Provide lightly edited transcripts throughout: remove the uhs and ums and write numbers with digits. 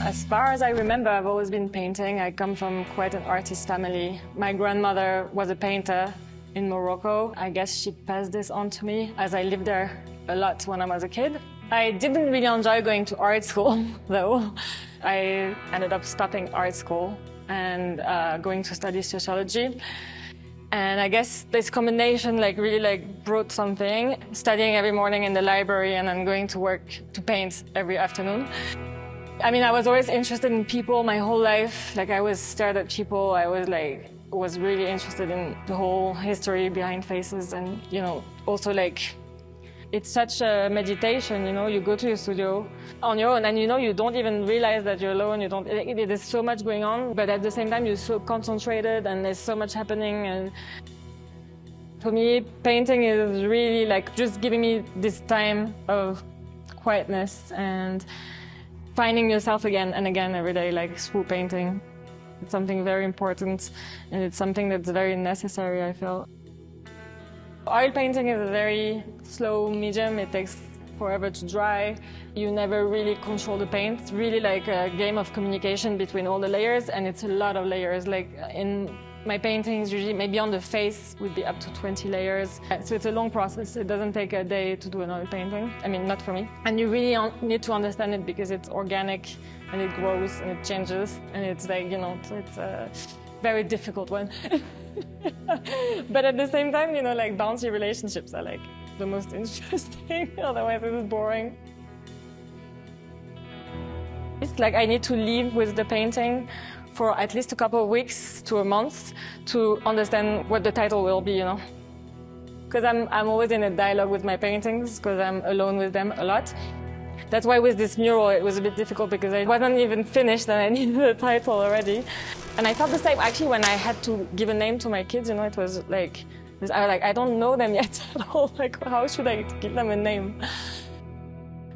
As far as I remember, I've always been painting. I come from quite an artist family. My grandmother was a painter in Morocco. I guess she passed this on to me as I lived there a lot when I was a kid. I didn't really enjoy going to art school, though. I ended up stopping art school and going to study sociology. And I guess this combination really brought something, studying every morning in the library and then going to work to paint every afternoon. I mean, I was always interested in people my whole life. I always stared at people. I was really interested in the whole history behind faces, and also it's such a meditation. You go to your studio on your own, and you don't even realize that you're alone. There's so much going on, but at the same time you're so concentrated, and there's so much happening. And for me, painting is really just giving me this time of quietness and finding yourself again and again every day, through painting. It's something very important, and it's something that's very necessary, I feel. Oil painting is a very slow medium. It takes forever to dry. You never really control the paint. It's really like a game of communication between all the layers, and it's a lot of layers. In my paintings, usually maybe on the face would be up to 20 layers. So it's a long process. It doesn't take a day to do an oil painting. I mean, not for me. And you really need to understand it because it's organic and it grows and it changes. And it's it's a very difficult one. But at the same time, bouncy relationships are the most interesting. Otherwise it is boring. It's I need to live with the painting for at least a couple of weeks to a month to understand what the title will be, Because I'm always in a dialogue with my paintings because I'm alone with them a lot. That's why with this mural it was a bit difficult because I wasn't even finished and I needed a title already. And I felt the same actually when I had to give a name to my kids, it was I don't know them yet at all. How should I give them a name?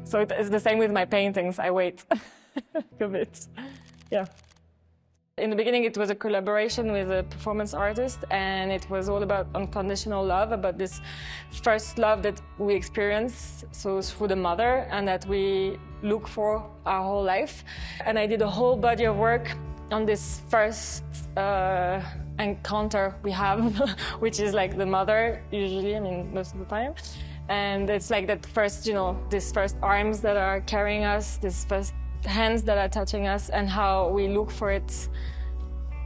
So it's the same with my paintings. I wait a bit. Yeah. In the beginning, it was a collaboration with a performance artist, and it was all about unconditional love, about this first love that we experience, so through the mother, and that we look for our whole life. And I did a whole body of work on this first encounter we have, which is the mother, usually, most of the time. And it's that first, these first arms that are carrying us, these first hands that are touching us, and how we look for it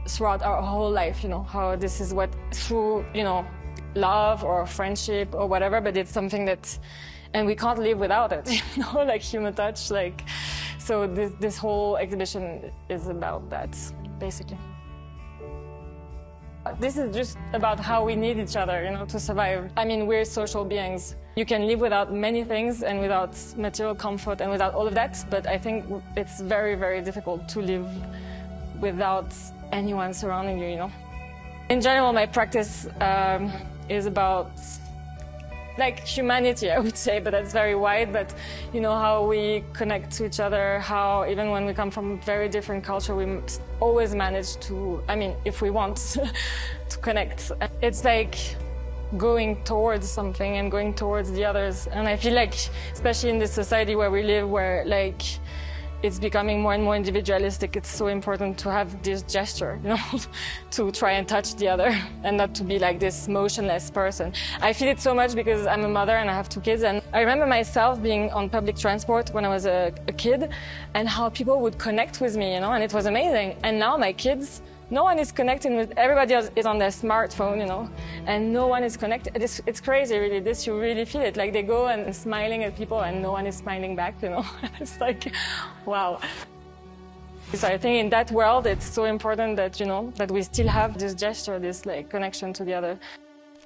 throughout our whole life, how this is what through, love or friendship or whatever, but it's something that, and we can't live without it, human touch, so this whole exhibition is about that, basically. This is just about how we need each other, to survive. We're social beings. You can live without many things and without material comfort and without all of that, but I think it's very, very difficult to live without anyone surrounding you, In general, my practice is about humanity, I would say, but that's very wide, but how we connect to each other, how even when we come from very different culture, we always manage to, if we want, to connect. It's going towards something and going towards the others. And I feel especially in this society where we live, where it's becoming more and more individualistic, it's so important to have this gesture, to try and touch the other and not to be this motionless person. I feel it so much because I'm a mother and I have 2 kids, and I remember myself being on public transport when I was a kid and how people would connect with me, and it was amazing. And now my kids, no one is connecting with, everybody else is on their smartphone, and no one is connected. It's crazy, really. You really feel it. They go and smiling at people and no one is smiling back, It's wow. So I think in that world, it's so important that, that we still have this gesture, this connection together.